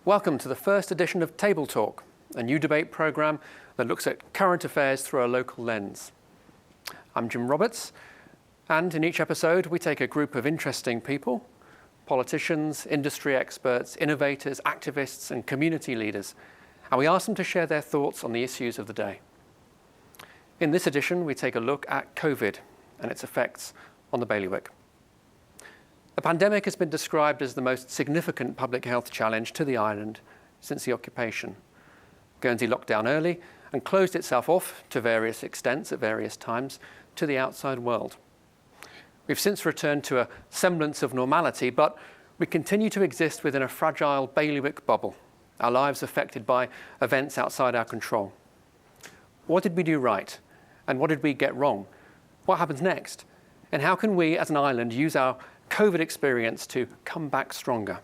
Welcome to the first edition of Table Talk, a new debate programme that looks at current affairs through a local lens. I'm Jim Roberts, and in each episode we take a group of interesting people, politicians, industry experts, innovators, activists and community leaders, and we ask them to share their thoughts on the issues of the day. In this edition, we take a look at COVID and its effects on the bailiwick. The pandemic has been described as the most significant public health challenge to the island since the occupation. Guernsey locked down early and closed itself off to various extents at various times to the outside world. We've since returned to a semblance of normality, but we continue to exist within a fragile bailiwick bubble, our lives affected by events outside our control. What did we do right? And what did we get wrong? What happens next? And how can we as an island use our COVID experience to come back stronger?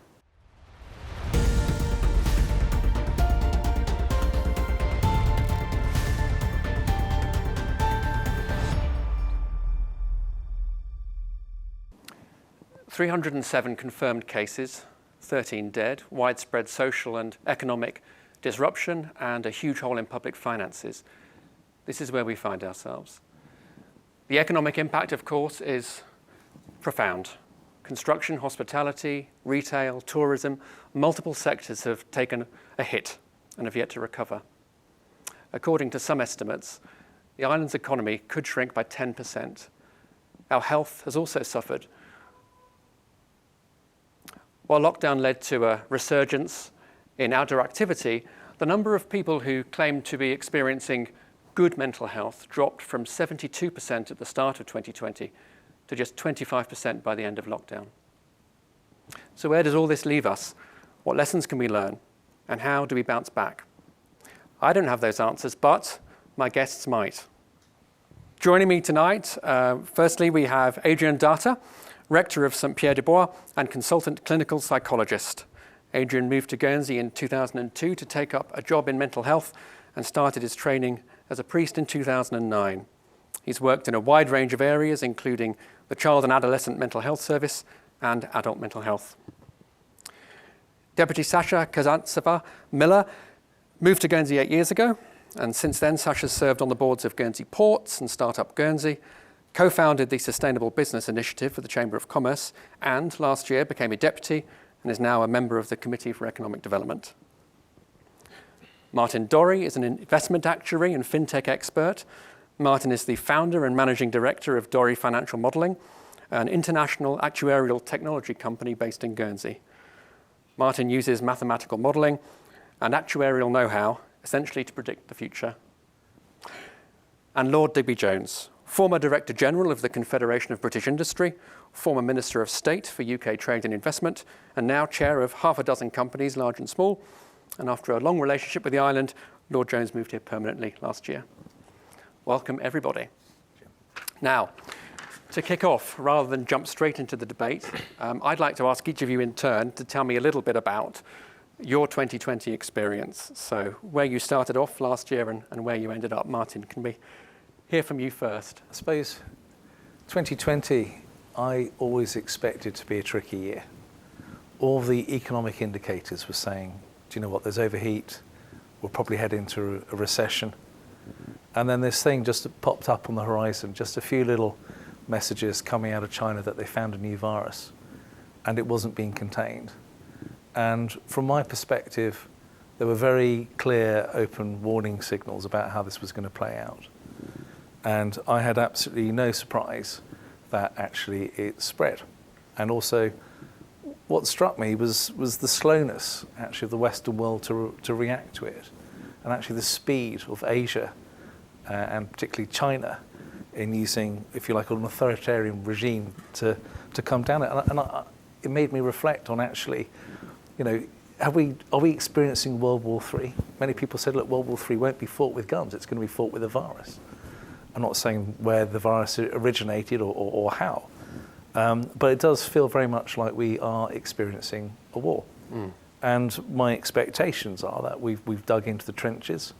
"307 confirmed cases, 13 dead, widespread social and economic disruption, and a huge hole in public finances. This is where we find ourselves. The economic impact, of course, is profound. Construction, hospitality, retail, tourism, multiple sectors have taken a hit and have yet to recover. According to some estimates, the island's economy could shrink by 10%. Our health has also suffered. While lockdown led to a resurgence in outdoor activity, the number of people who claimed to be experiencing good mental health dropped from 72% at the start of 2020 to just 25% by the end of lockdown. So where does all this leave us? What lessons can we learn? And how do we bounce back? I don't have those answers, but my guests might. Joining me tonight, firstly, we have Adrian Data, Rector of St Pierre de Bois and consultant clinical psychologist. Adrian moved to Guernsey in 2002 to take up a job in mental health and started his training as a priest in 2009. He's worked in a wide range of areas, including the Child and Adolescent Mental Health Service and adult mental health. Deputy Sasha Kazantseva Miller moved to Guernsey 8 years ago, and since then Sasha's served on the boards of Guernsey Ports and Startup Guernsey, co-founded the Sustainable Business Initiative for the Chamber of Commerce, and last year became a deputy and is now a member of the Committee for Economic Development. Martin Dorry is an investment actuary and fintech expert. Martin is the founder and managing director of Dorry Financial Modelling, an international actuarial technology company based in Guernsey. Martin uses mathematical modelling and actuarial know-how essentially to predict the future. And Lord Digby Jones, former Director General of the Confederation of British Industry, former Minister of State for UK Trade and Investment, and now chair of half a dozen companies, large and small. And after a long relationship with the island, Lord Jones moved here permanently last year. Welcome, everybody. Now, to kick off, rather than jump straight into the debate, I'd like to ask each of you in turn to tell me a little bit about your 2020 experience. So where you started off last year and where you ended up. Martin, can we hear from you first? I suppose 2020, I always expected to be a tricky year. All the economic indicators were saying, do you know what, there's overheat, we'll probably head into a recession. And then this thing just popped up on the horizon, just a few little messages coming out of China that they found a new virus and it wasn't being contained. And from my perspective, there were very clear, open warning signals about how this was going to play out. And I had absolutely no surprise that actually it spread. And also, what struck me was the slowness actually of the Western world to react to it, and actually the speed of Asia and particularly China in using, if you like, an authoritarian regime to come down it. And it made me reflect on actually, you know, are we experiencing World War III? Many people said, look, World War III won't be fought with guns, it's going to be fought with a virus. I'm not saying where the virus originated or how, but it does feel very much like we are experiencing a war. And my expectations are that we've dug into the trenches,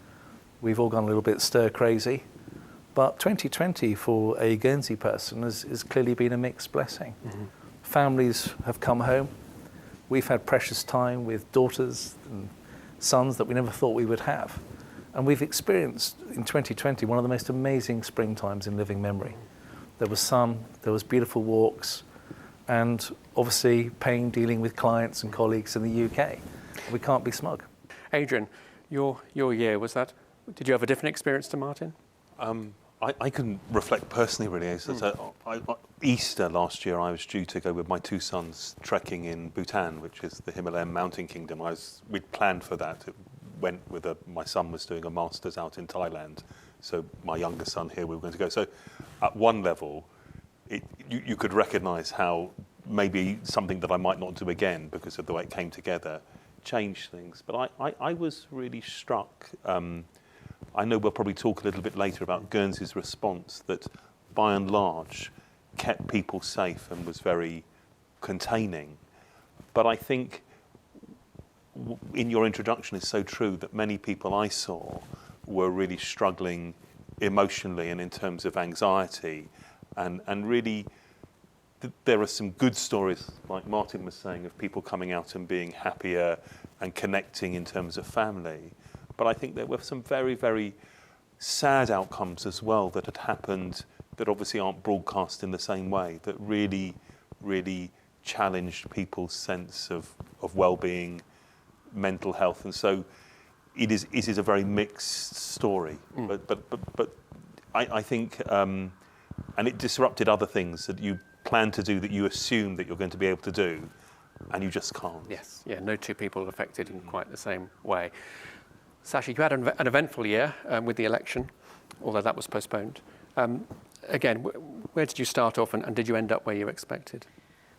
we've all gone a little bit stir crazy, but 2020 for a Guernsey person has clearly been a mixed blessing. Families have come home, We've had precious time with daughters and sons that we never thought we would have. And we've experienced in 2020 one of the most amazing springtimes in living memory. There was sun, there was beautiful walks, and obviously pain dealing with clients and colleagues in the UK. We can't be smug. Adrian, your year, did you have a different experience to Martin? I can reflect personally, really. So Easter last year, I was due to go with my two sons trekking in Bhutan, which is the Himalayan mountain kingdom. We'd planned for that. It went with my son was doing a master's out in Thailand, so my younger son here, we were going to go. So at one level, you could recognise how maybe something that I might not do again because of the way it came together changed things. But I was really struck. I know we'll probably talk a little bit later about Guernsey's response that, by and large, kept people safe and was very containing. But I think in your introduction is so true that many people I saw were really struggling emotionally and in terms of anxiety. And really, there are some good stories, like Martin was saying, of people coming out and being happier and connecting in terms of family. But I think there were some very, very sad outcomes as well that had happened that obviously aren't broadcast in the same way, that really, really challenged people's sense of well-being, mental health. And so it is a very mixed story. But I think, and it disrupted other things that you plan to do that you assume that you're going to be able to do, and you just can't. Yes, yeah, no two people affected in quite the same way. Sashi, you had an eventful year with the election, although that was postponed. Again, where did you start off and did you end up where you expected?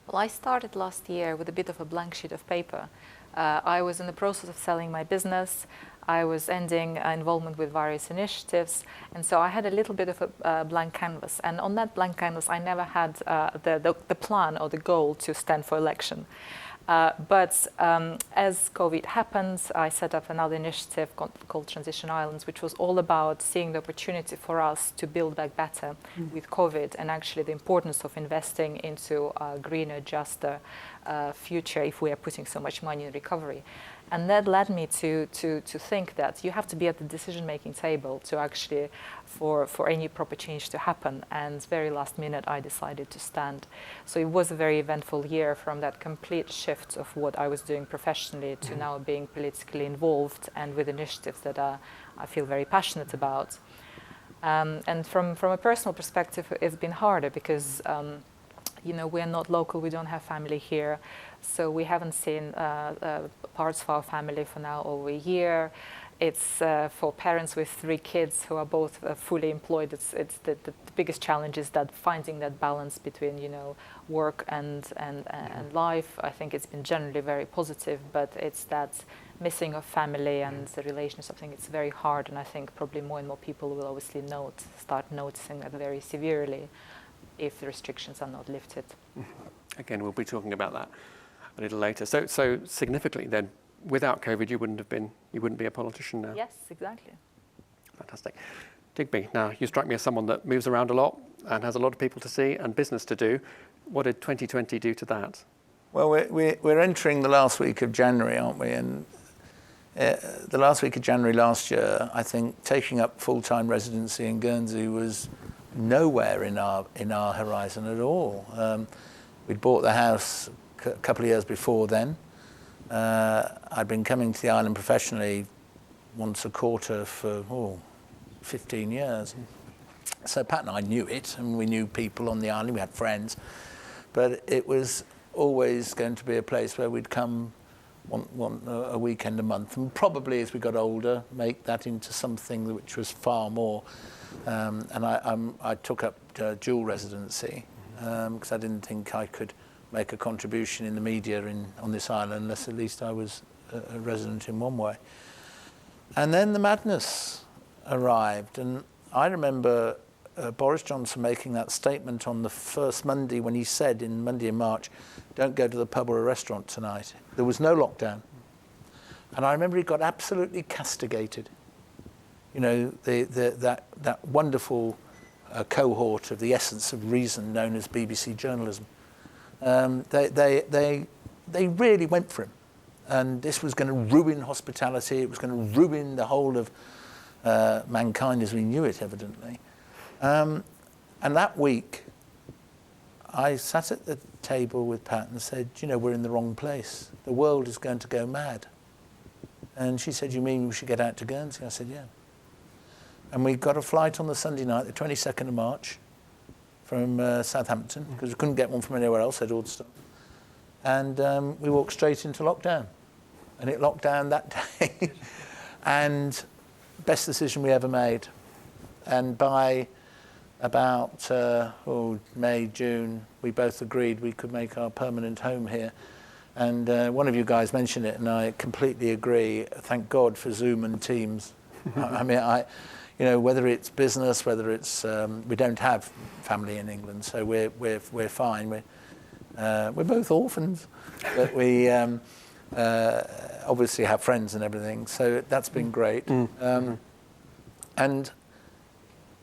Well, I started last year with a bit of a blank sheet of paper. I was in the process of selling my business. I was ending involvement with various initiatives. And so I had a little bit of a blank canvas. And on that blank canvas, I never had the plan or the goal to stand for election. But as COVID happened, I set up another initiative called Transition Islands, which was all about seeing the opportunity for us to build back better with COVID, and actually the importance of investing into a greener, juster future if we are putting so much money in recovery. And that led me to think that you have to be at the decision-making table to actually, for any proper change to happen. And very last minute, I decided to stand. So it was a very eventful year, from that complete shift of what I was doing professionally to now being politically involved and with initiatives that I feel very passionate about. And from a personal perspective, it's been harder because we're not local, we don't have family here. So we haven't seen parts of our family for now over a year. It's for parents with 3 kids who are both fully employed. It's the biggest challenge is that finding that balance between work and life. I think it's been generally very positive, but it's that missing of family and the relationship. I think it's very hard, and I think probably more and more people will obviously start noticing that very severely if the restrictions are not lifted. Again, we'll be talking about that a little later. So significantly then, without COVID, you wouldn't be a politician now? Yes, exactly. Fantastic. Digby, now you strike me as someone that moves around a lot and has a lot of people to see and business to do. What did 2020 do to that? Well, we're entering the last week of January, aren't we? And the last week of January last year, I think taking up full-time residency in Guernsey was nowhere in our horizon at all. We'd bought the house a couple of years before then. I'd been coming to the island professionally once a quarter for 15 years. So Pat and I knew it, and we knew people on the island, we had friends, but it was always going to be a place where we'd come a weekend a month, and probably as we got older, make that into something which was far more. And I took up dual residency because I didn't think I could make a contribution in the media on this island unless at least I was a resident in one way. And then the madness arrived, and I remember Boris Johnson making that statement on the first Monday when he said, in Monday in March, don't go to the pub or a restaurant tonight. There was no lockdown. And I remember he got absolutely castigated. That wonderful cohort of the essence of reason known as BBC journalism. They they really went for him. And this was going to ruin hospitality. It was going to ruin the whole of mankind as we knew it, evidently. And that week, I sat at the table with Pat and said, you know, we're in the wrong place. The world is going to go mad. And she said, you mean we should get out to Guernsey? I said, yeah. And we got a flight on the Sunday night, the 22nd of March, from Southampton, because we couldn't get one from anywhere else, they'd all stopped. And we walked straight into lockdown. And it locked down that day. And best decision we ever made. And by about May, June, we both agreed we could make our permanent home here. And one of you guys mentioned it, and I completely agree. Thank God for Zoom and Teams. I mean, you know, whether it's business, whether it's we don't have family in England, so we're fine. We're both orphans, but we obviously have friends and everything. So that's been great. And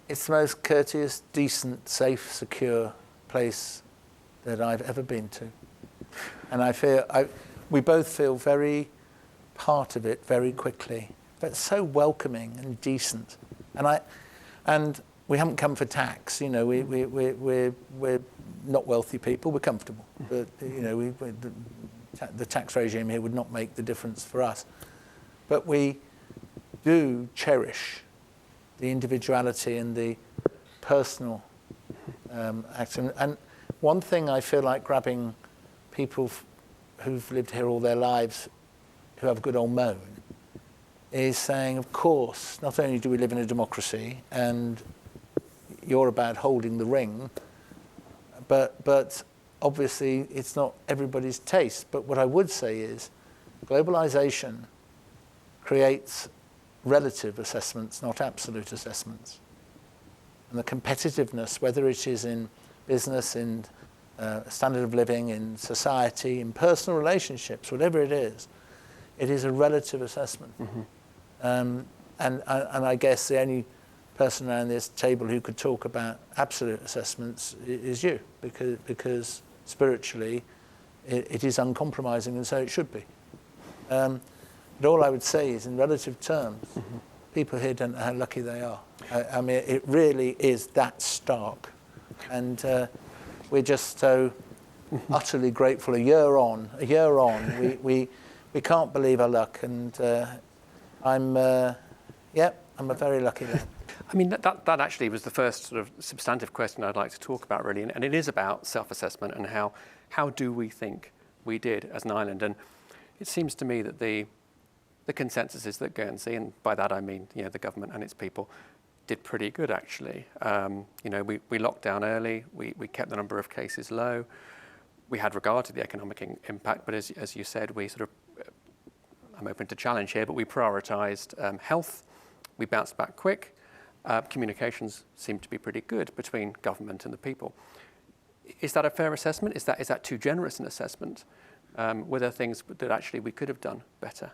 it's the most courteous, decent, safe, secure place that I've ever been to. And we both feel very part of it very quickly, but so welcoming and decent. And we haven't come for tax. You know, we're not wealthy people. We're comfortable, but you know, the tax regime here would not make the difference for us. But we do cherish the individuality and the personal action. And one thing I feel like grabbing people who've lived here all their lives, who have a good old moan, is saying, of course, not only do we live in a democracy and you're about holding the ring, but obviously it's not everybody's taste. But what I would say is globalization creates relative assessments, not absolute assessments. And the competitiveness, whether it is in business, in standard of living, in society, in personal relationships, whatever it is a relative assessment. And I guess the only person around this table who could talk about absolute assessments is you, because spiritually it is uncompromising, and so it should be. But all I would say is, in relative terms, people here don't know how lucky they are. I mean, it really is that stark. And we're just so utterly grateful. A year on, we can't believe our luck. And I'm a very lucky man. I mean, that actually was the first sort of substantive question I'd like to talk about, really. And it is about self-assessment and how do we think we did as an island. And it seems to me that the consensus is that Guernsey, and by that I mean, you know, the government and its people, did pretty good, actually. You know, we locked down early, we kept the number of cases low, we had regard to the economic impact, but as you said, we sort of, I'm open to challenge here, but we prioritised health, we bounced back quick, communications seemed to be pretty good between government and the people. Is that a fair assessment? Is that too generous an assessment? Were there things that actually we could have done better?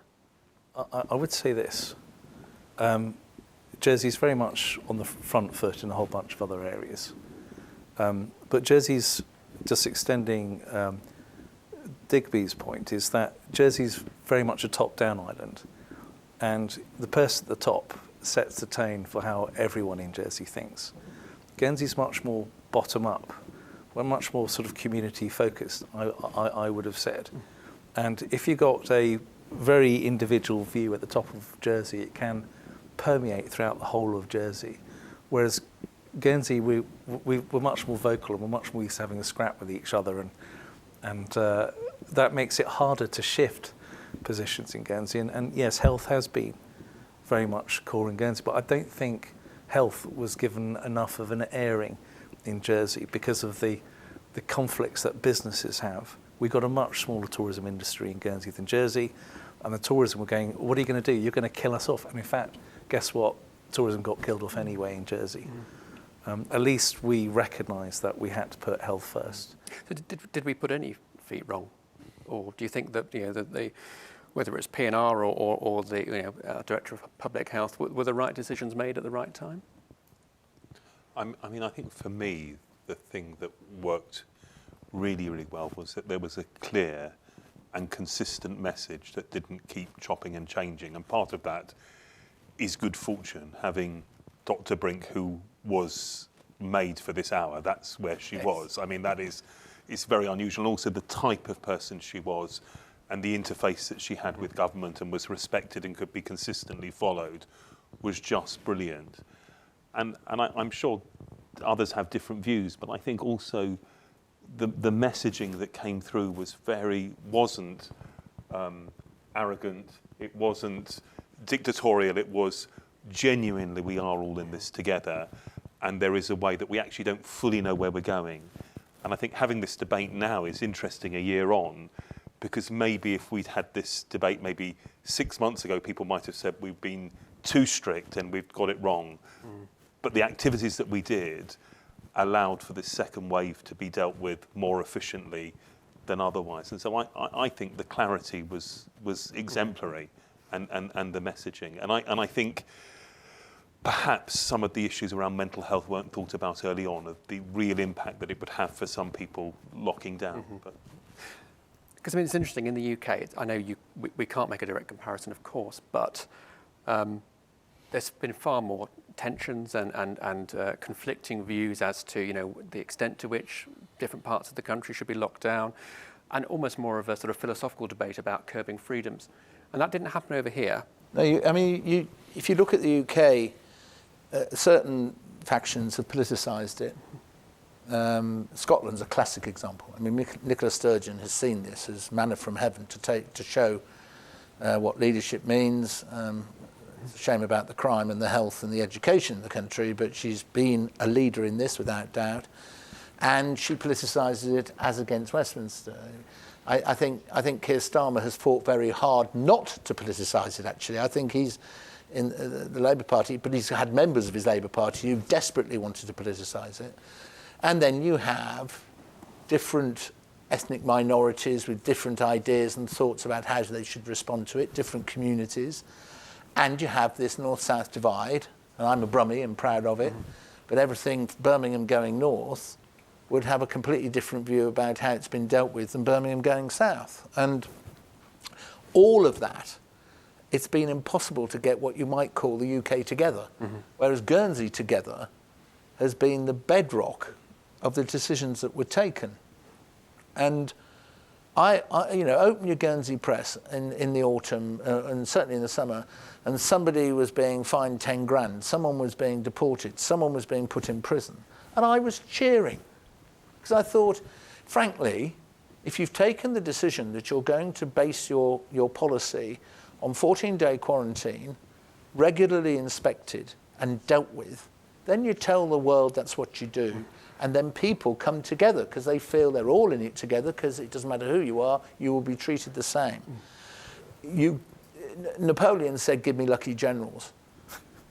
I would say this. Jersey's very much on the front foot in a whole bunch of other areas. But Jersey's, just extending Digby's point, is that Jersey's very much a top-down island. And the person at the top sets the tone for how everyone in Jersey thinks. Guernsey's much more bottom-up. We're much more sort of community-focused, I would have said. And if you got a very individual view at the top of Jersey, it can permeate throughout the whole of Jersey. Whereas Guernsey, we're much more vocal and we're much more used to having a scrap with each other, and that makes it harder to shift positions in Guernsey. And yes, health has been very much core in Guernsey, but I don't think health was given enough of an airing in Jersey because of the conflicts that businesses have. We've got a much smaller tourism industry in Guernsey than Jersey, and the tourism were going, what are you going to do? You're going to kill us off. And in fact, guess what? Tourism got killed off anyway in Jersey. At least we recognised that we had to put health first. So did we put any feet wrong? Or do you think that, you know, that whether it's PNR or the Director of Public Health, were the right decisions made at the right time? I mean, I think for me, the thing that worked really, really well was that there was a clear and consistent message that didn't keep chopping and changing. And part of that is good fortune, having Dr. Brink, who was made for this hour. That's where she was. I mean, it's very unusual. And also the type of person she was and the interface that she had with government and was respected and could be consistently followed was just brilliant. And I'm sure others have different views, but I think also the messaging that came through wasn't arrogant, it wasn't dictatorial, it was genuinely, we are all in this together, and there is a way that we actually don't fully know where we're going. And I think having this debate now is interesting a year on, because maybe if we'd had this debate maybe 6 months ago, people might have said we've been too strict and we've got it wrong. But the activities that we did allowed for this second wave to be dealt with more efficiently than otherwise. And so I think the clarity was exemplary, and the messaging. And I think perhaps some of the issues around mental health weren't thought about early on, of the real impact that it would have for some people locking down. Because I mean, it's interesting in the UK. I know we can't make a direct comparison, of course, but there's been far more tensions and conflicting views as to the extent to which different parts of the country should be locked down, and almost more of a sort of philosophical debate about curbing freedoms. And that didn't happen over here. No, if you look at the UK, certain factions have politicised it. Scotland's a classic example. I mean, Nicola Sturgeon has seen this as manna from heaven to show what leadership means. It's a shame about the crime and the health and the education in the country, but she's been a leader in this without doubt, and she politicises it as against Westminster. I think Keir Starmer has fought very hard not to politicise it. Actually, I think he's in the Labour Party, but he's had members of his Labour Party who desperately wanted to politicise it. And then you have different ethnic minorities with different ideas and thoughts about how they should respond to it, different communities. And you have this north-south divide, and I'm a Brummie and proud of it, but everything Birmingham going north would have a completely different view about how it's been dealt with than Birmingham going south. And all of that, it's been impossible to get what you might call the UK together, whereas Guernsey together has been the bedrock of the decisions that were taken. And I open your Guernsey press in the autumn and certainly in the summer, and somebody was being fined 10 grand, someone was being deported, someone was being put in prison, and I was cheering because I thought, frankly, if you've taken the decision that you're going to base your policy on 14-day quarantine, regularly inspected and dealt with, then you tell the world that's what you do. And then people come together because they feel they're all in it together, because it doesn't matter who you are, you will be treated the same. Napoleon said, "Give me lucky generals."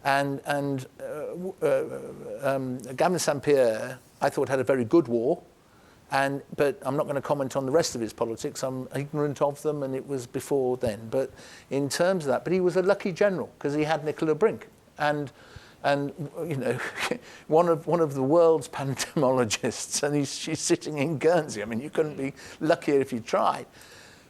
And Gavin St Pierre, I thought, had a very good war. But I'm not going to comment on the rest of his politics. I'm ignorant of them, and it was before then. But in terms of that, but he was a lucky general because he had Nicola Brink. And one of the world's pandemologists, and she's sitting in Guernsey. I mean, you couldn't be luckier if you tried.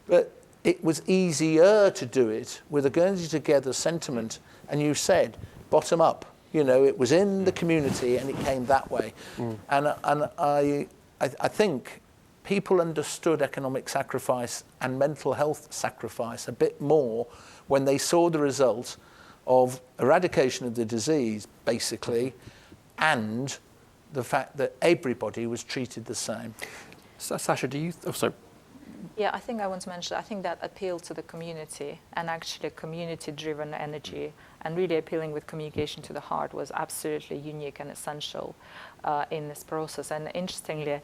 But it was easier to do it with a Guernsey Together sentiment, and you said bottom up. It was in the community, and it came that way. And I think people understood economic sacrifice and mental health sacrifice a bit more when they saw the result of eradication of the disease, basically, and the fact that everybody was treated the same. So, Sasha, do you... Yeah, I think I want to mention, I think that appeal to the community and actually community-driven energy and really appealing with communication to the heart was absolutely unique and essential in this process. And interestingly,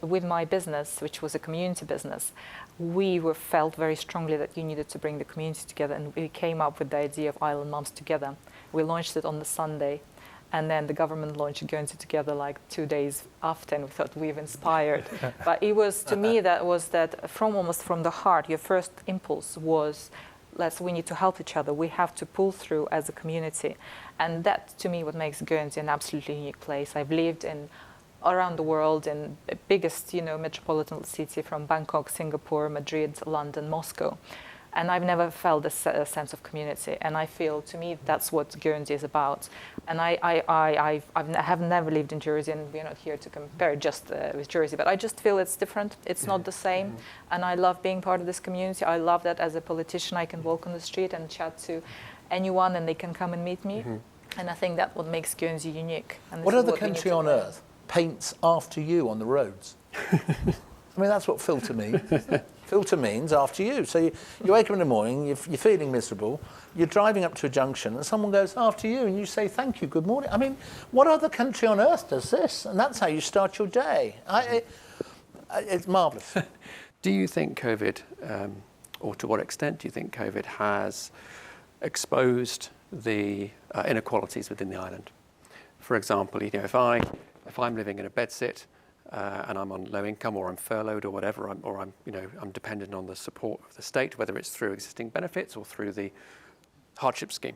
with my business, which was a community business, we felt very strongly that you needed to bring the community together, and we came up with the idea of Island Mums Together. We launched it on the Sunday, and then the government launched Guernsey Together like 2 days after, and we thought we've inspired. But it was, to me, almost from the heart, your first impulse was, we need to help each other. We have to pull through as a community. And that, to me, what makes Guernsey an absolutely unique place. I've lived in around the world in the biggest, metropolitan city from Bangkok, Singapore, Madrid, London, Moscow. And I've never felt a sense of community. And I feel, to me, that's what Guernsey is about. And I have never lived in Jersey, and we're not here to compare just with Jersey, but I just feel it's different. It's not the same. And I love being part of this community. I love that as a politician, I can walk on the street and chat to anyone, and they can come and meet me. And I think that's what makes Guernsey unique. And What other country on earth paints after you on the roads? I mean, that's what filter means. Filter means after you. So you wake up in the morning, you're feeling miserable, you're driving up to a junction, and someone goes, after you, and you say, thank you, good morning. I mean, what other country on earth does this? And that's how you start your day. It's marvellous. Do you think COVID, or to what extent do you think COVID has exposed the inequalities within the island? For example, if I'm living in a bedsit, and I'm on low income, or I'm furloughed, or whatever, I'm dependent on the support of the state, whether it's through existing benefits or through the hardship scheme.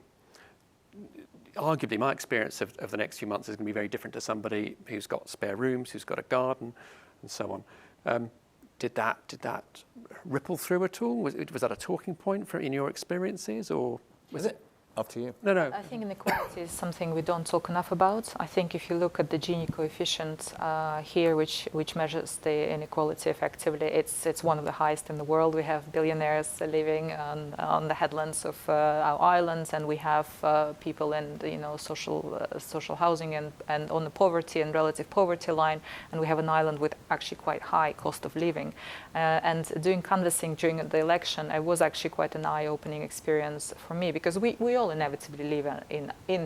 Arguably, my experience of the next few months is going to be very different to somebody who's got spare rooms, who's got a garden, and so on. Did that ripple through at all? Was that a talking point in your experiences, or was it? Up to you. No. I think inequality is something we don't talk enough about. I think if you look at the Gini coefficient here, which measures the inequality effectively, it's one of the highest in the world. We have billionaires living on the headlands of our islands, and we have people in social housing and on the poverty and relative poverty line, and we have an island with actually quite high cost of living. And doing canvassing during the election, it was actually quite an eye-opening experience for me, because we all inevitably live in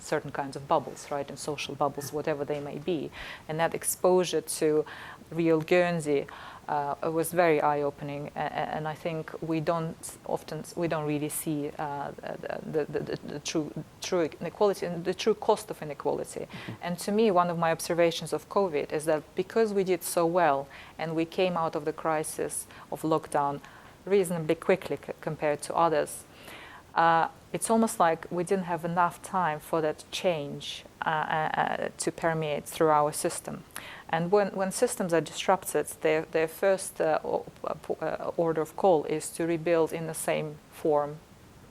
certain kinds of bubbles, right? In social bubbles, whatever they may be. And that exposure to real Guernsey was very eye-opening. And I think we don't really see the true inequality and the true cost of inequality. And to me, one of my observations of COVID is that because we did so well and we came out of the crisis of lockdown reasonably quickly compared to others, it's almost like we didn't have enough time for that change to permeate through our system. And when systems are disrupted, their first order of call is to rebuild in the same form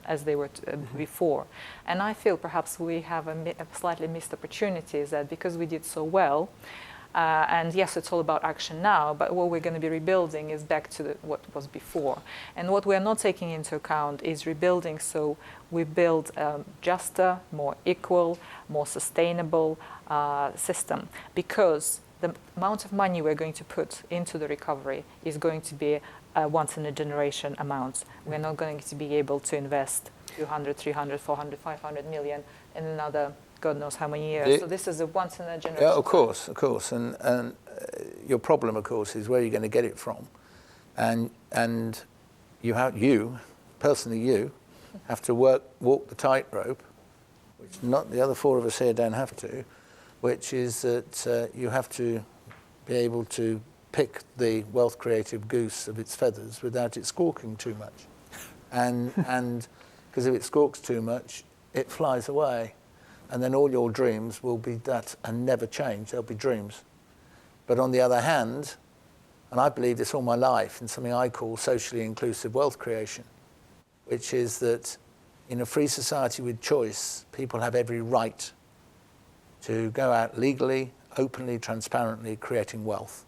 as they were before. And I feel perhaps we have a slightly missed opportunity, is that because we did so well, and yes, it's all about action now, but what we're going to be rebuilding is back to what was before. And what we're not taking into account is rebuilding so we build a juster, more equal, more sustainable system, because the amount of money we're going to put into the recovery is going to be a once-in-a-generation amount. We're not going to be able to invest 200, 300, 400, 500 million in another God knows how many years. So this is a once-in-a-generation. Yeah, of course. And your problem, of course, is where you're going to get it from. And you personally have to walk the tightrope, which not the other four of us here don't have to, which is that you have to be able to pick the wealth-creative goose of its feathers without it squawking too much. And because if it squawks too much, it flies away. And then all your dreams will be that and never change. They'll be dreams. But on the other hand, and I believe this all my life, in something I call socially inclusive wealth creation, which is that in a free society with choice, people have every right to go out legally, openly, transparently, creating wealth.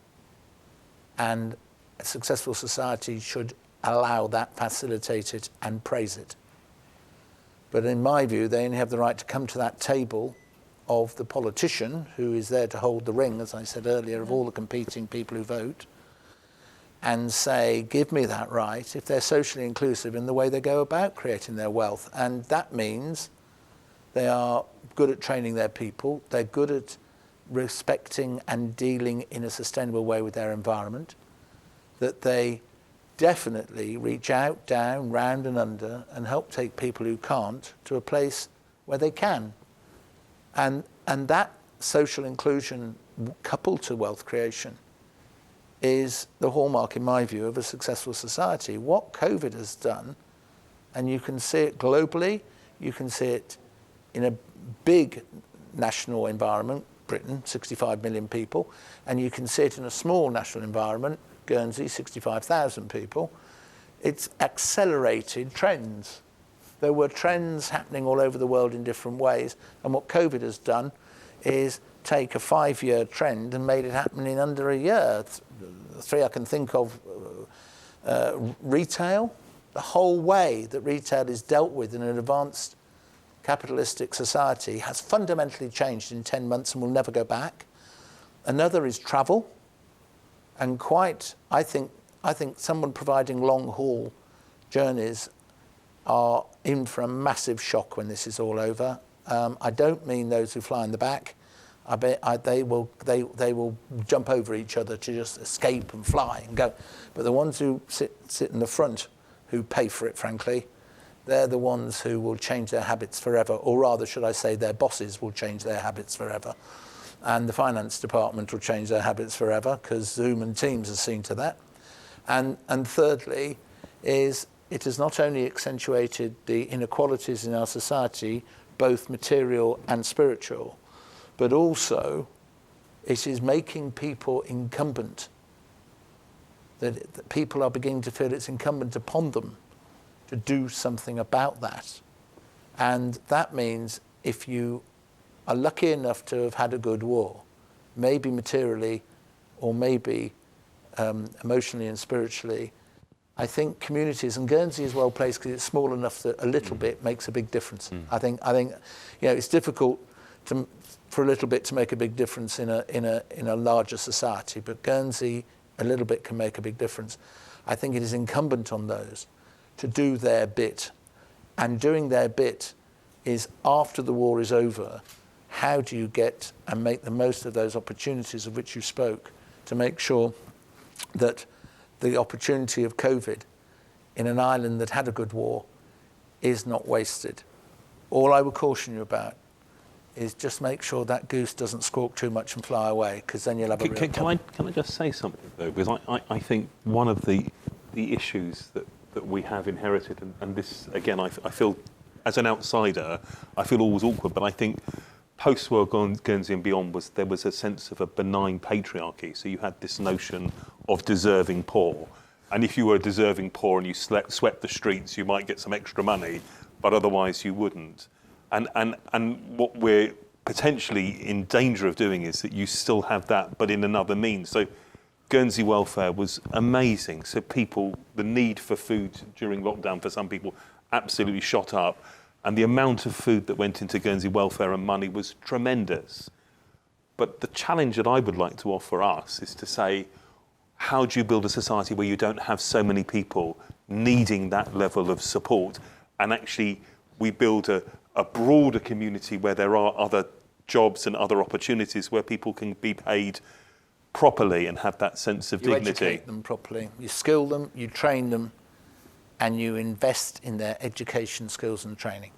And a successful society should allow that, facilitate it, and praise it. But in my view, they only have the right to come to that table of the politician who is there to hold the ring, as I said earlier, of all the competing people who vote, and say, give me that right, if they're socially inclusive in the way they go about creating their wealth. And that means they are good at training their people, they're good at respecting and dealing in a sustainable way with their environment, that they definitely reach out, down, round and under, and help take people who can't to a place where they can. And that social inclusion coupled to wealth creation is the hallmark, in my view, of a successful society. What COVID has done, and you can see it globally, you can see it in a big national environment, Britain, 65 million people, and you can see it in a small national environment, Guernsey, 65,000 people. It's accelerated trends. There were trends happening all over the world in different ways, and what COVID has done is take a 5-year trend and made it happen in under a year. Three I can think of, retail, the whole way that retail is dealt with in an advanced capitalistic society has fundamentally changed in 10 months and will never go back. Another is travel, and I think someone providing long-haul journeys are in for a massive shock when this is all over. I don't mean those who fly in the back. I bet they will jump over each other to just escape and fly and go. But the ones who sit in the front, who pay for it, frankly, they're the ones who will change their habits forever, or rather, should I say, their bosses will change their habits forever. And the finance department will change their habits forever, because Zoom and Teams has seen to that. And thirdly, is it has not only accentuated the inequalities in our society, both material and spiritual, but also it is making people incumbent, that people are beginning to feel it's incumbent upon them to do something about that. And that means if you are lucky enough to have had a good war, maybe materially or maybe emotionally and spiritually, I think communities, and Guernsey is well placed because it's small enough that a little bit makes a big difference. I think it's difficult for a little bit to make a big difference in a larger society, but Guernsey a little bit can make a big difference. I think it is incumbent on those to do their bit, and doing their bit is after the war is over. How do you get and make the most of those opportunities of which you spoke to make sure that the opportunity of COVID in an island that had a good war is not wasted? All I would caution you about is just make sure that goose doesn't squawk too much and fly away, because then you'll have a real problem. Can I just say something, though? Because I think one of the issues that we have inherited, and this, again, I feel, as an outsider, I feel always awkward, but I think post-war Guernsey and beyond there was a sense of a benign patriarchy. So you had this notion of deserving poor. And if you were deserving poor and you swept the streets, you might get some extra money, but otherwise you wouldn't. And what we're potentially in danger of doing is that you still have that, but in another means. So Guernsey welfare was amazing. So the need for food during lockdown for some people absolutely shot up. And the amount of food that went into Guernsey welfare and money was tremendous. But the challenge that I would like to offer us is to say, how do you build a society where you don't have so many people needing that level of support, and actually we build a broader community where there are other jobs and other opportunities where people can be paid properly and have that sense of dignity. You educate them properly, you skill them, you train them, and you invest in their education, skills and training.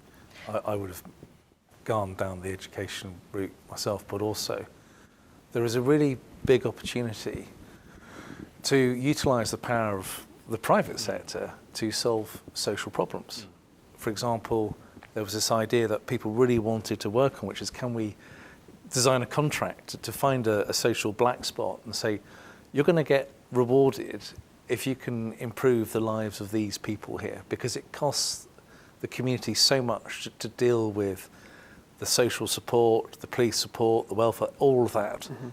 I would have gone down the education route myself, but also there is a really big opportunity to utilise the power of the private sector to solve social problems. For example, there was this idea that people really wanted to work on, which is, can we design a contract to find a social black spot and say, you're going to get rewarded if you can improve the lives of these people here, because it costs the community so much to deal with the social support, the police support, the welfare, all of that. Mm-hmm.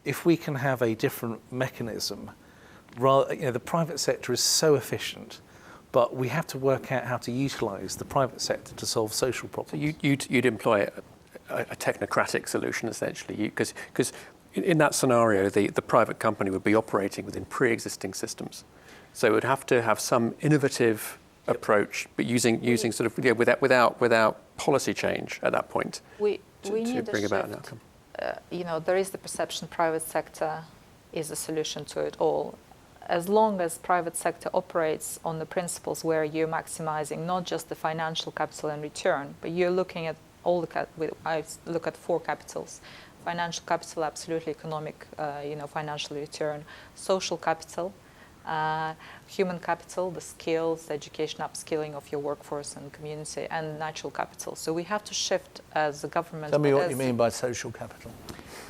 If we can have a different mechanism, the private sector is so efficient, but we have to work out how to utilise the private sector to solve social problems. So you'd employ a technocratic solution, essentially, because in that scenario, the private company would be operating within pre-existing systems. So it would have to have some innovative approach, but using sort of without policy change at that point to bring about an outcome. There is the perception private sector is the solution to it all. As long as private sector operates on the principles where you're maximizing not just the financial capital and return, but you're looking at I look at 4 capitals: financial capital, absolutely, economic, financial return, social capital, human capital, the skills, the education, upskilling of your workforce and community, and natural capital. So we have to shift as a government. Tell me what you mean by social capital.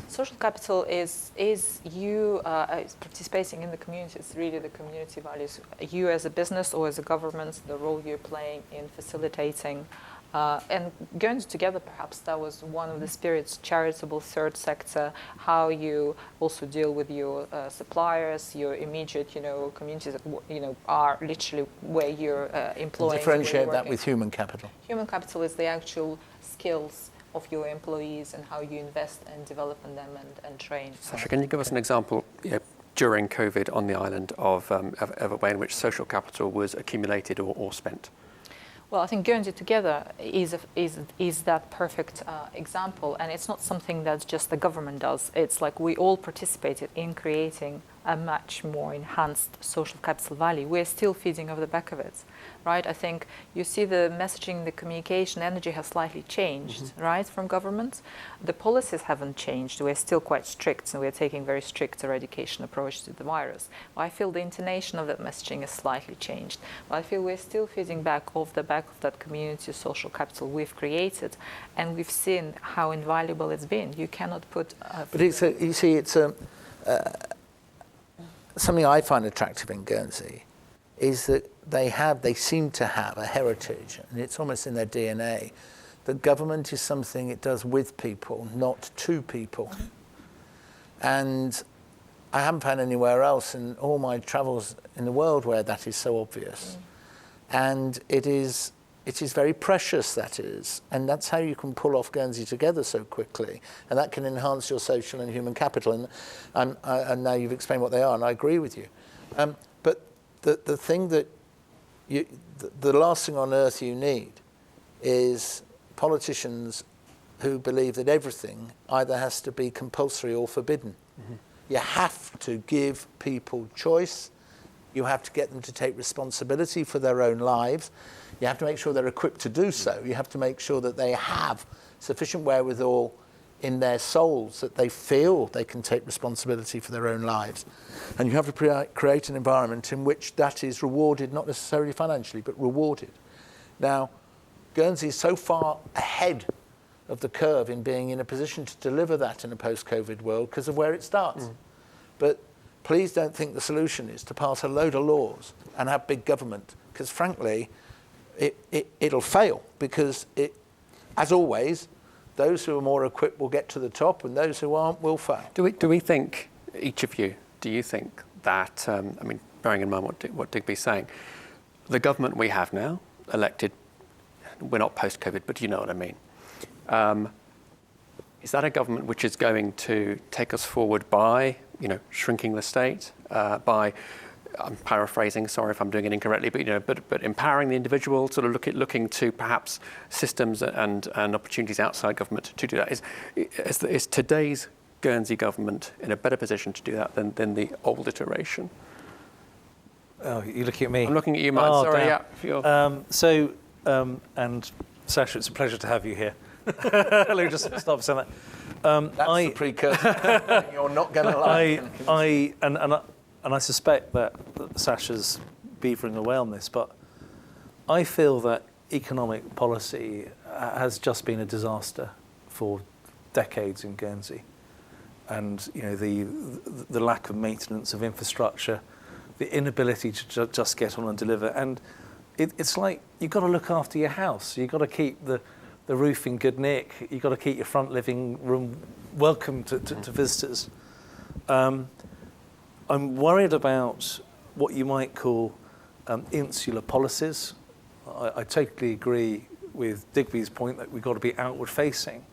Social capital is you participating in the community. It's really the community values. You as a business or as a government, the role you're playing in facilitating and going together, perhaps that was one of the spirits, charitable third sector, how you also deal with your suppliers, your immediate, communities that, are literally where you're employing. Differentiate that with human capital. Human capital is the actual skills of your employees and how you invest and develop in them and train. Sasha, can you give us an example during COVID on the island of a way in which social capital was accumulated or spent? Well, I think Guernsey Together is that perfect example, and it's not something that just the government does. It's like we all participated in creating a much more enhanced social capital value. We're still feeding off the back of it, right? I think you see the messaging, the communication, energy has slightly changed, right, from government. The policies haven't changed. We're still quite strict, and we're taking very strict eradication approach to the virus. But I feel the intonation of that messaging has slightly changed. But I feel we're still feeding back off the back of that community social capital we've created, and we've seen how invaluable it's been. You cannot put... But it's something I find attractive in Guernsey is that they seem to have a heritage, and it's almost in their DNA, that government is something it does with people, not to people. And I haven't found anywhere else in all my travels in the world where that is so obvious. And it is very precious, that is. And that's how you can pull off Guernsey Together so quickly. And that can enhance your social and human capital. And now you've explained what they are, and I agree with you. But the thing that the last thing on earth you need is politicians who believe that everything either has to be compulsory or forbidden. You have to give people choice. You have to get them to take responsibility for their own lives. You have to make sure they're equipped to do so. You have to make sure that they have sufficient wherewithal in their souls that they feel they can take responsibility for their own lives. And you have to create an environment in which that is rewarded, not necessarily financially, but rewarded. Now, Guernsey is so far ahead of the curve in being in a position to deliver that in a post-COVID world because of where it starts. But please don't think the solution is to pass a load of laws and have big government, because frankly, it'll fail, because as always, those who are more equipped will get to the top, and those who aren't will fail. Do we think, each of you, do you think that, bearing in mind what Digby's saying, the government we have now, elected, we're not post-COVID, but you know what I mean, is that a government which is going to take us forward by, shrinking the state, by, I'm paraphrasing, sorry if I'm doing it incorrectly, but empowering the individual, sort of looking to perhaps systems and opportunities outside government to do that? Is today's Guernsey government in a better position to do that than the old iteration? Oh, you're looking at me. I'm looking at you, Mark. Sorry, damn. Yeah. And Sasha, it's a pleasure to have you here. Let me just stop saying that. That's the precursor. You're not going to like. And I suspect that Sasha's beavering away on this, but I feel that economic policy has just been a disaster for decades in Guernsey. And the lack of maintenance of infrastructure, the inability to just get on and deliver. And it's like you've got to look after your house. You've got to keep the roof in good nick. You've got to keep your front living room welcome to visitors. I'm worried about what you might call insular policies. I totally agree with Digby's point that we've got to be outward facing.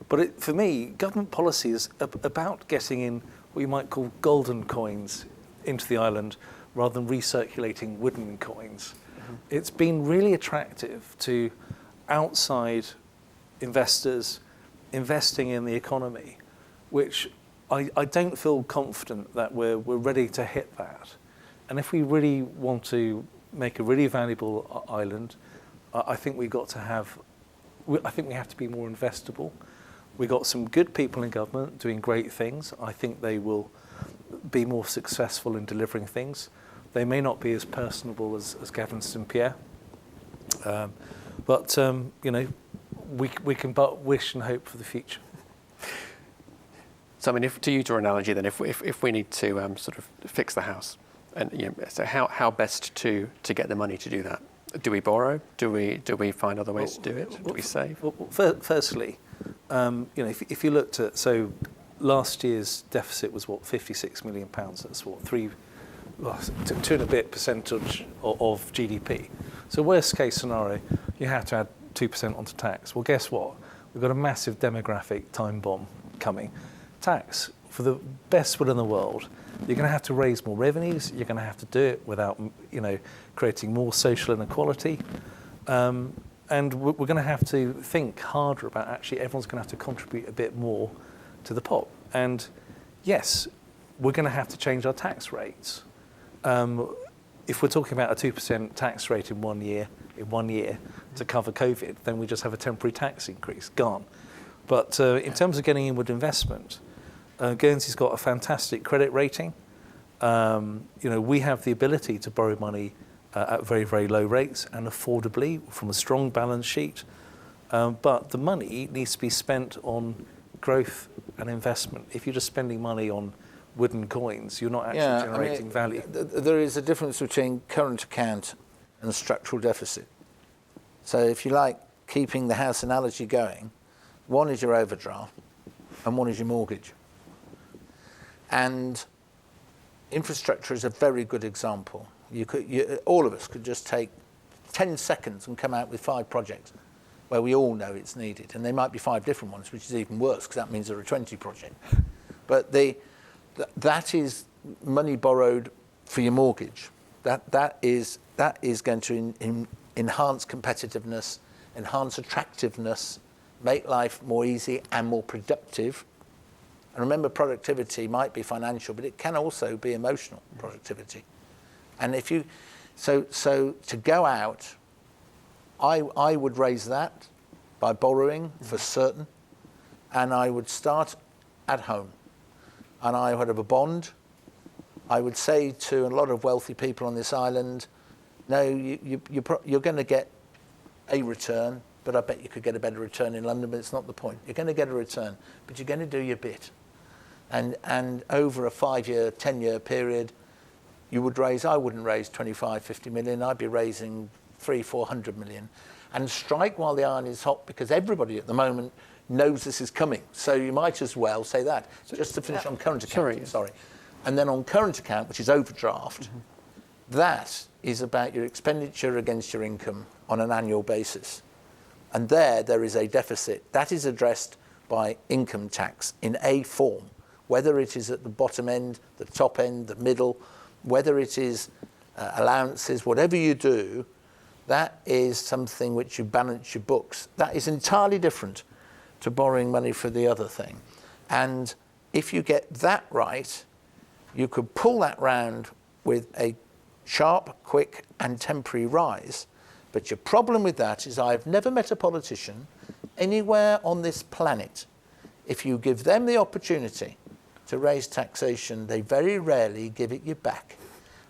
But for me, government policy is about getting in what you might call golden coins into the island rather than recirculating wooden coins. It's been really attractive to outside investors investing in the economy, which I don't feel confident that we're ready to hit that. And if we really want to make a really valuable island, I think we have to be more investable. We've got some good people in government doing great things. I think they will be more successful in delivering things. They may not be as personable as Gavin St Pierre, but we can but wish and hope for the future. So, I mean, to use your analogy, then, if we need to sort of fix the house, and so how best to get the money to do that? Do we borrow? Do we find other ways to do it? Do we save? Well, firstly, if you looked at, so last year's deficit was what, £56 million. That's what, 2 and a bit percentage of GDP. So worst case scenario, you have to add 2% onto tax. Well, guess what? We've got a massive demographic time bomb coming. Tax, for the best will in the world, you're going to have to raise more revenues. You're going to have to do it without, creating more social inequality. And we're going to have to think harder about actually everyone's going to have to contribute a bit more to the pot. And yes, we're going to have to change our tax rates. If we're talking about a 2% tax rate in 1 year to cover COVID, then we just have a temporary tax increase, gone. But in terms of getting inward investment, Guernsey's got a fantastic credit rating. We have the ability to borrow money at very, very low rates and affordably from a strong balance sheet. But the money needs to be spent on growth and investment. If you're just spending money on wooden coins, you're not actually generating value. There is a difference between current account and structural deficit. So if you like keeping the house analogy going, one is your overdraft and one is your mortgage. And infrastructure is a very good example. All of us could just take 10 seconds and come out with 5 projects where we all know it's needed. And they might be 5 different ones, which is even worse because that means there are 20 projects. But that is money borrowed for your mortgage. That is going to enhance competitiveness, enhance attractiveness, make life more easy and more productive. And remember, productivity might be financial, but it can also be emotional productivity. And if you, so to go out, I would raise that by borrowing for certain, and I would start at home. And I would have a bond. I would say to a lot of wealthy people on this island, no, you're going to get a return, but I bet you could get a better return in London, but it's not the point. You're going to get a return, but you're going to do your bit. And over a 5-year, 10-year period, I wouldn't raise 25, 50 million, I'd be raising 300-400 million. And strike while the iron is hot, because everybody at the moment knows this is coming. So you might as well say that. Just to finish on current account, sorry. And then on current account, which is overdraft, that is about your expenditure against your income on an annual basis. And there is a deficit. That is addressed by income tax in a form, whether it is at the bottom end, the top end, the middle, whether it is allowances, whatever you do, that is something which you balance your books. That is entirely different to borrowing money for the other thing. And if you get that right, you could pull that round with a sharp, quick and temporary rise. But your problem with that is I've never met a politician anywhere on this planet. If you give them the opportunity to raise taxation, they very rarely give it you back.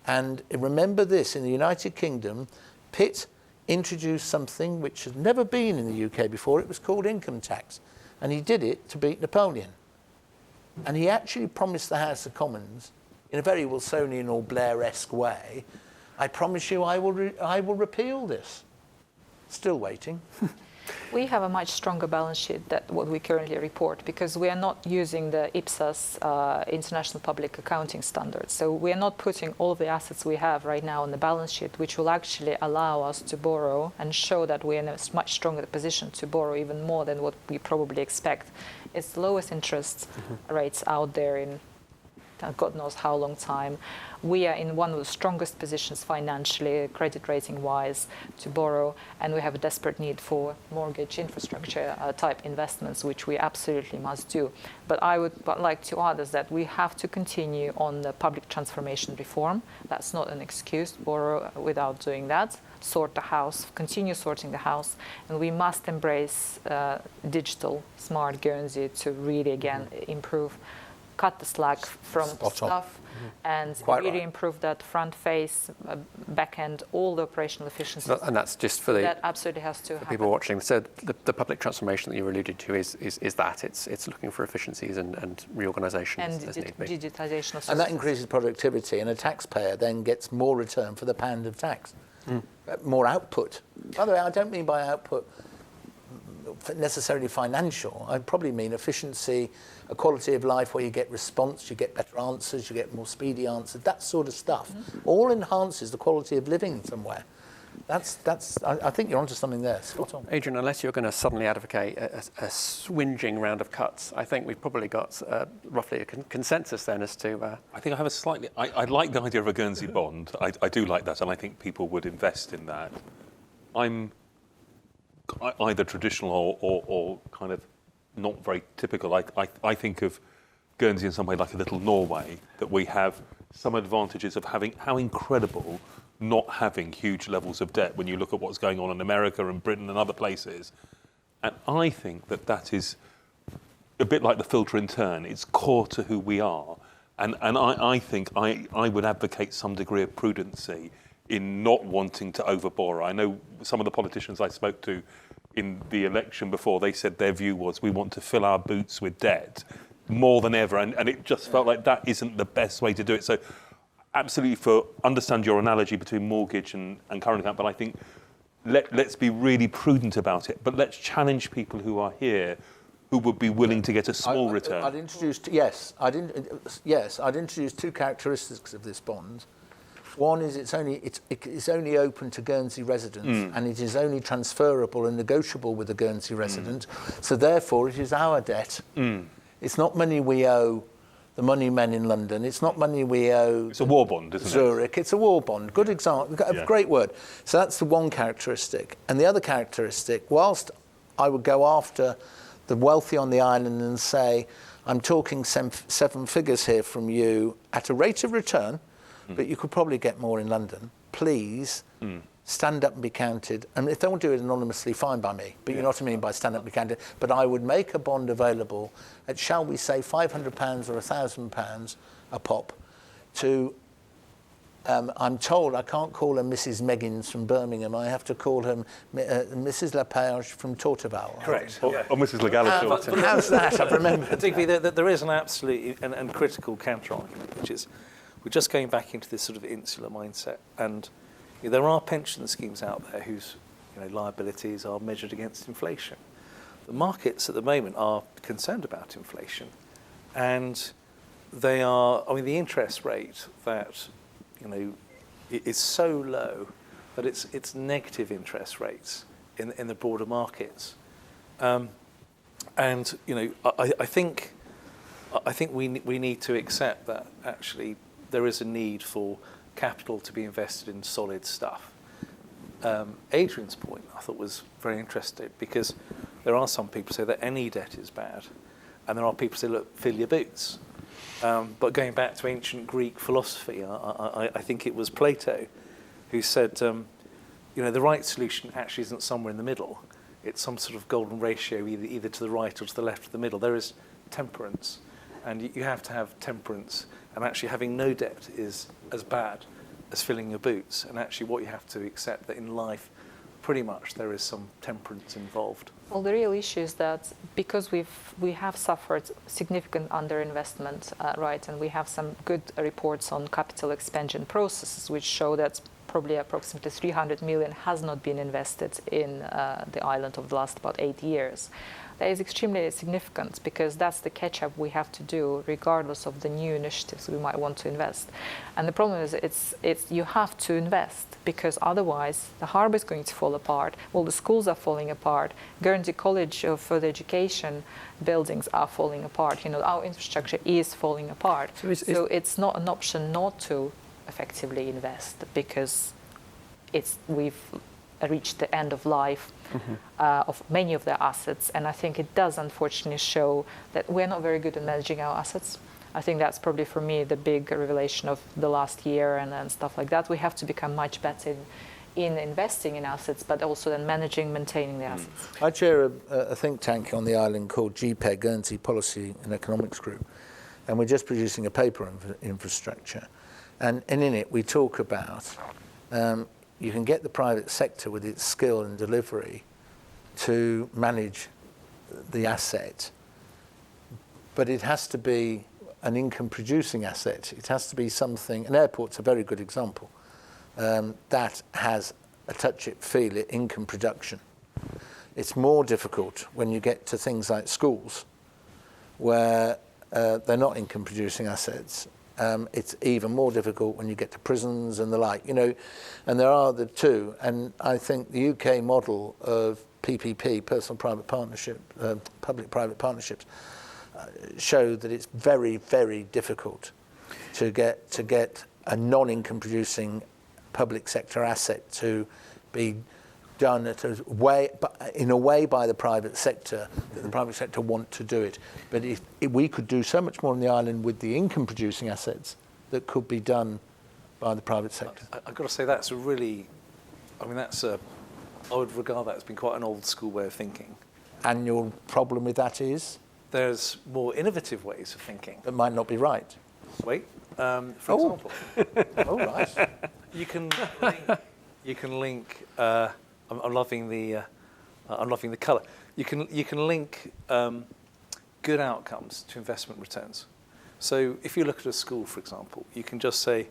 And remember this, in the United Kingdom, Pitt introduced something which had never been in the UK before. It was called income tax. And he did it to beat Napoleon. And he actually promised the House of Commons, in a very Wilsonian or Blair-esque way, I promise you I will repeal this. Still waiting. We have a much stronger balance sheet than what we currently report, because we are not using the IPSAS International Public Accounting Standards. So we are not putting all of the assets we have right now on the balance sheet, which will actually allow us to borrow and show that we are in a much stronger position to borrow even more than what we probably expect. It's the lowest interest rates out there in God knows how long time. We are in one of the strongest positions financially, credit rating wise, to borrow, and we have a desperate need for mortgage infrastructure type investments, which we absolutely must do. But I would like to add is that we have to continue on the public transformation reform. That's not an excuse to borrow without doing that. Sort the house, continue sorting the house, and we must embrace digital smart Guernsey to really again improve cut the slack from Spot on. staff and Quite really right. improve that front face, back end, all the operational efficiencies. And that's just for the That absolutely has to happen. people watching. So the public transformation that you alluded to is that it's looking for efficiencies and reorganisation And as need be. digitization of And that systems. increases productivity, and a taxpayer then gets more return for the pound of tax, more output. By the way, I don't mean by output necessarily financial. I probably mean efficiency, a quality of life where you get response, you get better answers, you get more speedy answers, that sort of stuff. All enhances the quality of living somewhere. I think you're onto something there. Spot on. Adrian, unless you're going to suddenly advocate a swinging round of cuts, I think we've probably got roughly a consensus then as to... I think I have a slightly. I like the idea of a Guernsey bond. I do like that, and I think people would invest in that. I'm either traditional or kind of not very typical. I think of Guernsey in some way like a little Norway, that we have some advantages of having how incredible not having huge levels of debt when you look at what's going on in America and Britain and other places. And I think that is a bit like the filter in turn. It's core to who we are. And I think I would advocate some degree of prudency in not wanting to overborrow. I know some of the politicians I spoke to in the election before, they said their view was we want to fill our boots with debt more than ever. And it just felt like that isn't the best way to do it. So absolutely understand your analogy between mortgage and current account, but I think let's be really prudent about it. But let's challenge people who are here who would be willing to get a small return. I'd introduce two characteristics of this bond. One is it's only open to Guernsey residents, and it is only transferable and negotiable with a Guernsey resident. So therefore, it is our debt. It's not money we owe the money men in London. It's not money we owe. It's a war bond, isn't it? Zurich. It's a war bond. Good example. Yeah. Great word. So that's the one characteristic. And the other characteristic, whilst I would go after the wealthy on the island and say, I'm talking seven figures here from you at a rate of return, but you could probably get more in London. Please stand up and be counted. And if they won't do it anonymously, fine by me. But you know what I mean by stand up and be counted. But I would make a bond available at, shall we say, £500 or £1,000 a pop to, I'm told I can't call her Mrs. Meggins from Birmingham. I have to call her Mrs. Lepage from Torteval. Correct. Or Mrs. Legalish. How's that? I've remembered. Particularly, there is an absolute and critical counter-argument, which is we're just going back into this sort of insular mindset. And there are pension schemes out there whose liabilities are measured against inflation. The markets at the moment are concerned about inflation. And they are, the interest rate that, is so low that it's negative interest rates in the broader markets. I think we need to accept that actually there is a need for capital to be invested in solid stuff. Adrian's point I thought was very interesting, because there are some people who say that any debt is bad, and there are people who say, look, fill your boots. But going back to ancient Greek philosophy, I think it was Plato who said, the right solution actually isn't somewhere in the middle. It's some sort of golden ratio, either to the right or to the left of the middle. There is temperance, and you have to have temperance, and actually having no debt is as bad as filling your boots. And actually what you have to accept that in life, pretty much there is some temperance involved. Well, the real issue is that because we have suffered significant underinvestment, right, and we have some good reports on capital expansion processes which show that probably approximately 300 million has not been invested in the island over the last about 8 years. That is extremely significant, because that's the catch-up we have to do regardless of the new initiatives we might want to invest. And the problem is it's you have to invest, because otherwise the harbour is going to fall apart, all the schools are falling apart, Guernsey College of Further Education buildings are falling apart, our infrastructure is falling apart. So it's not an option not to effectively invest, because we've reached the end of life of many of their assets, and I think it does unfortunately show that we're not very good at managing our assets. I think that's probably for me the big revelation of the last year and stuff like that. We have to become much better in investing in assets, but also then maintaining the assets. I chair a think tank on the island called GPEG, Guernsey Policy and Economics Group. and we're just producing a paper infrastructure. And in it, we talk about you can get the private sector with its skill and delivery to manage the asset, but it has to be an income-producing asset. It has to be something, an airport's a very good example, that has a touch-it, feel-it income production. It's more difficult when you get to things like schools, where they're not income-producing assets. It's even more difficult when you get to prisons and the like, you know, and there are the two. And I think the UK model of PPP, personal-private partnership, public-private partnerships, show that it's very, very difficult to get a non-income producing public sector asset to be done in a way by the private sector that the private sector want to do it. But if we could do so much more on the island with the income producing assets that could be done by the private sector. I've got to say that's a really, I mean I would regard that as being quite an old school way of thinking. And your problem with that is? There's more innovative ways of thinking. That might not be right. Wait, for example. Oh, right. You can link. I'm loving the colour. You can link good outcomes to investment returns. So if you look at a school, for example, you can just say,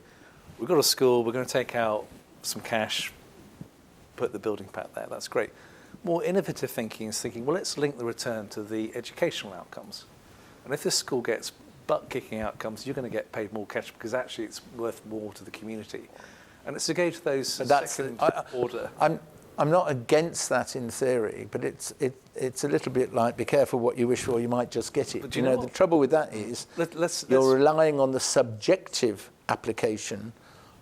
we've got a school, we're going to take out some cash, put the building back there. That's great. More innovative thinking is thinking, well, let's link the return to the educational outcomes. And if this school gets butt-kicking outcomes, you're going to get paid more cash because actually it's worth more to the community. And it's to go to those second order. I'm not against that in theory, but it's a little bit like, be careful what you wish for, you might just get it. But you know the trouble with that is you're relying on the subjective application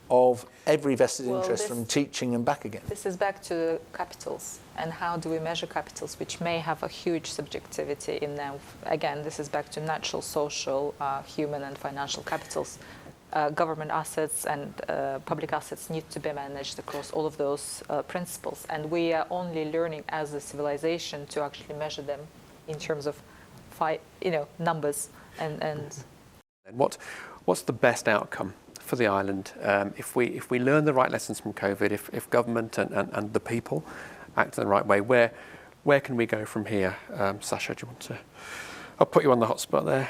of every vested interest from teaching and back again. This is back to capitals and how do we measure capitals, which may have a huge subjectivity in them. Again, this is back to natural, social, human and financial capitals. Government assets and public assets need to be managed across all of those principles. And we are only learning as a civilization to actually measure them in terms of numbers and What's the best outcome for the island if we learn the right lessons from COVID, if government and the people act in the right way? Where can we go from here? Sasha, do you want to? I'll put you on the hot spot there.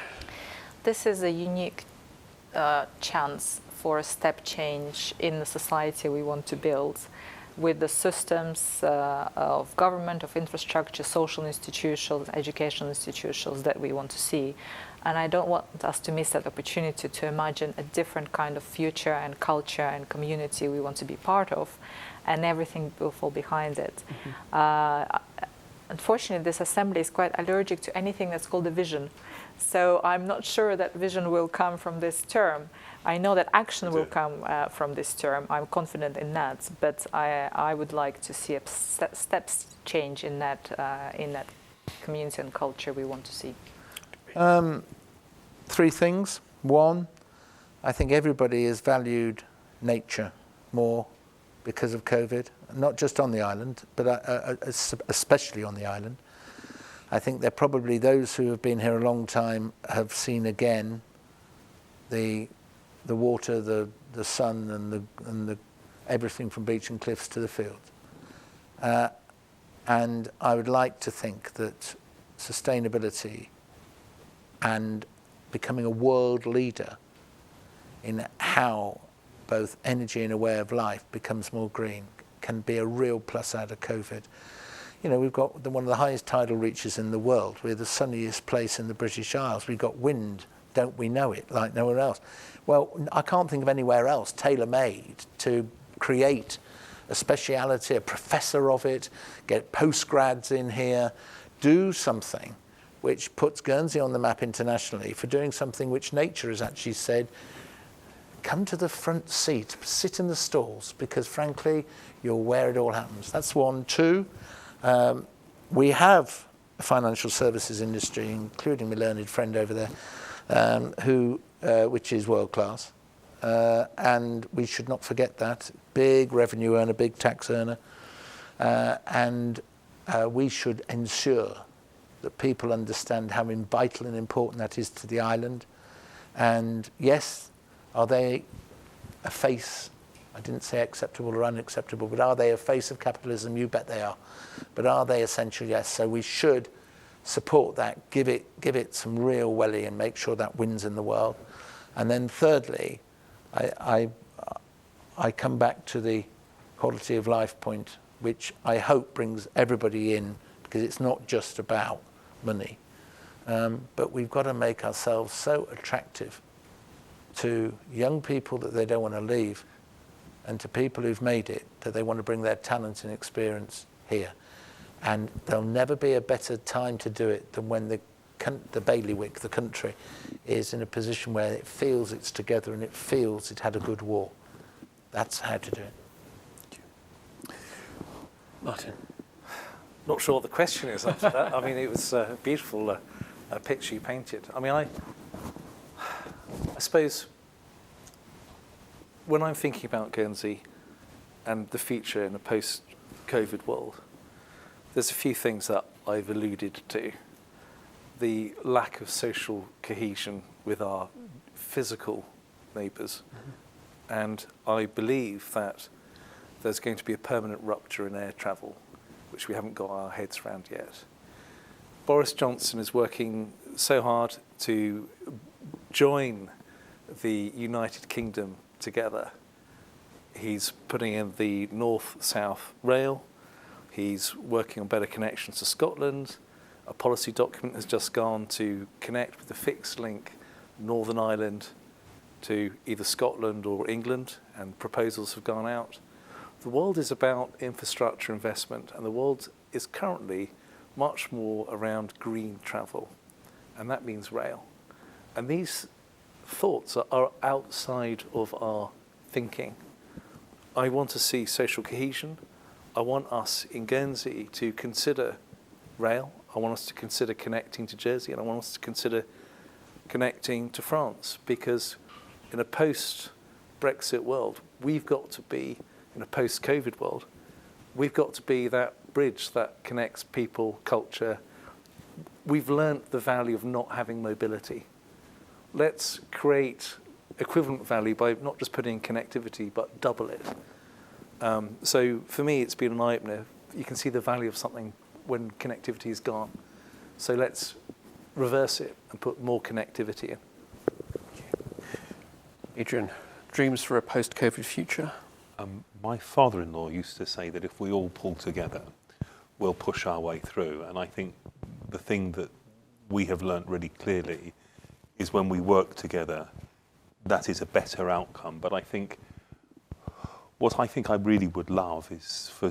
This is a unique chance for a step change in the society we want to build, with the systems of government, of infrastructure, social institutions, educational institutions that we want to see. And I don't want us to miss that opportunity to imagine a different kind of future and culture and community we want to be part of, and everything will fall behind it. Mm-hmm. Unfortunately, this assembly is quite allergic to anything that's called a vision. So I'm not sure that vision will come from this term. I know that action will come from this term. I'm confident in that, but I would like to see a steps change in that community and culture we want to see. Three things. One, I think everybody has valued nature more because of COVID, not just on the island, but especially on the island. I think that probably those who have been here a long time have seen again the water, the sun, and the everything from beach and cliffs to the field. And I would like to think that sustainability and becoming a world leader in how both energy and a way of life becomes more green can be a real plus out of COVID. You know, we've got one of the highest tidal reaches in the world. We're the sunniest place in the British Isles. We've got wind, don't we know it, like nowhere else. Well, I can't think of anywhere else tailor-made to create a speciality, a professor of it, get postgrads in here, do something which puts Guernsey on the map internationally for doing something which nature has actually said, come to the front seat, sit in the stalls, because frankly, you're where it all happens. That's one. Two, we have a financial services industry, including my learned friend over there, which is world class. And we should not forget that. Big revenue earner, big tax earner. And we should ensure that people understand how vital and important that is to the island. And yes, are they a face? I didn't say acceptable or unacceptable, but are they a face of capitalism? You bet they are. But are they essential? Yes. So we should support that, give it some real welly and make sure that wins in the world. And then thirdly, I come back to the quality of life point, which I hope brings everybody in, because it's not just about money. But we've got to make ourselves so attractive to young people that they don't want to leave, and to people who've made it that they want to bring their talent and experience here. And there'll never be a better time to do it than when the bailiwick, the country, is in a position where it feels it's together and it feels it had a good war. That's how to do it. Martin. Not sure what the question is after that. I mean, it was a beautiful picture you painted. I mean, I suppose when I'm thinking about Guernsey and the future in a post-COVID world, there's a few things that I've alluded to. The lack of social cohesion with our physical neighbours. Mm-hmm. And I believe that there's going to be a permanent rupture in air travel, which we haven't got our heads around yet. Boris Johnson is working so hard to join the United Kingdom together. He's putting in the North-South rail. He's working on better connections to Scotland. A policy document has just gone to connect with the fixed link Northern Ireland to either Scotland or England, and proposals have gone out. The world is about infrastructure investment, and the world is currently much more around green travel, and that means rail. And these thoughts are outside of our thinking. I want to see social cohesion. I want us in Guernsey to consider rail. I want us to consider connecting to Jersey, and I want us to consider connecting to France, because in a post-Brexit world, we've got to be, in a post-COVID world, we've got to be that bridge that connects people, culture. We've learnt the value of not having mobility. Let's create equivalent value by not just putting in connectivity, but double it. So for me, it's been an eye-opener. You can see the value of something when connectivity is gone. So let's reverse it and put more connectivity in. Adrian, dreams for a post-COVID future? My father-in-law used to say that if we all pull together, we'll push our way through. And I think the thing that we have learnt really clearly is when we work together, that is a better outcome. But I think what I really would love is for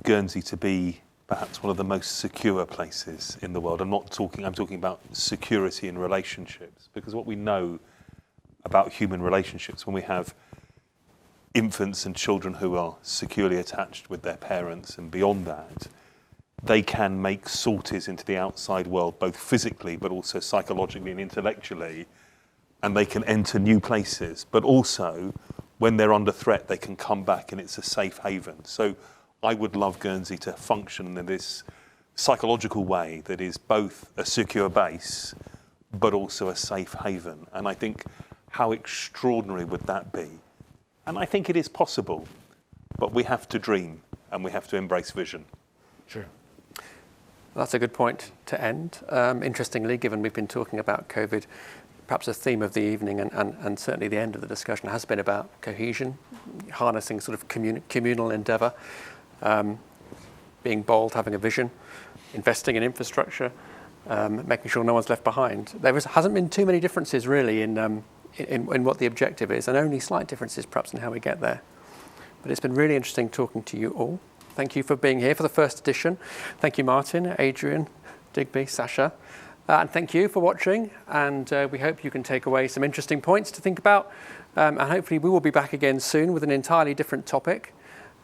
Guernsey to be perhaps one of the most secure places in the world. I'm talking about security in relationships, because what we know about human relationships, when we have infants and children who are securely attached with their parents, and beyond that, they can make sorties into the outside world, both physically but also psychologically and intellectually, and they can enter new places. But also, when they're under threat, they can come back and it's a safe haven. So I would love Guernsey to function in this psychological way that is both a secure base but also a safe haven. And I think, how extraordinary would that be? And I think it is possible, but we have to dream and we have to embrace vision. Sure. That's a good point to end. Interestingly, given we've been talking about COVID, perhaps a theme of the evening and certainly the end of the discussion has been about cohesion, harnessing sort of communal endeavour, being bold, having a vision, investing in infrastructure, making sure no one's left behind. Hasn't been too many differences really in what the objective is, and only slight differences perhaps in how we get there. But it's been really interesting talking to you all. Thank you for being here for the first edition. Thank you, Martin, Adrian, Digby, Sasha. And thank you for watching. And we hope you can take away some interesting points to think about. And hopefully we will be back again soon with an entirely different topic.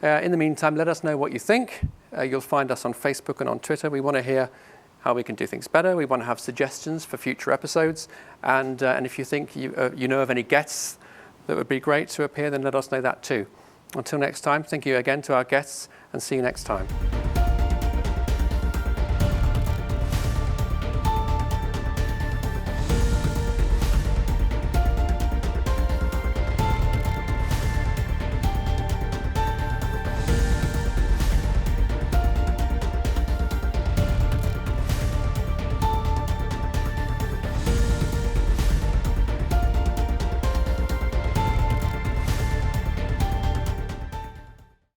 In the meantime, let us know what you think. You'll find us on Facebook and on Twitter. We want to hear how we can do things better. We want to have suggestions for future episodes. And if you think you know of any guests that would be great to appear, then let us know that too. Until next time, thank you again to our guests, and see you next time.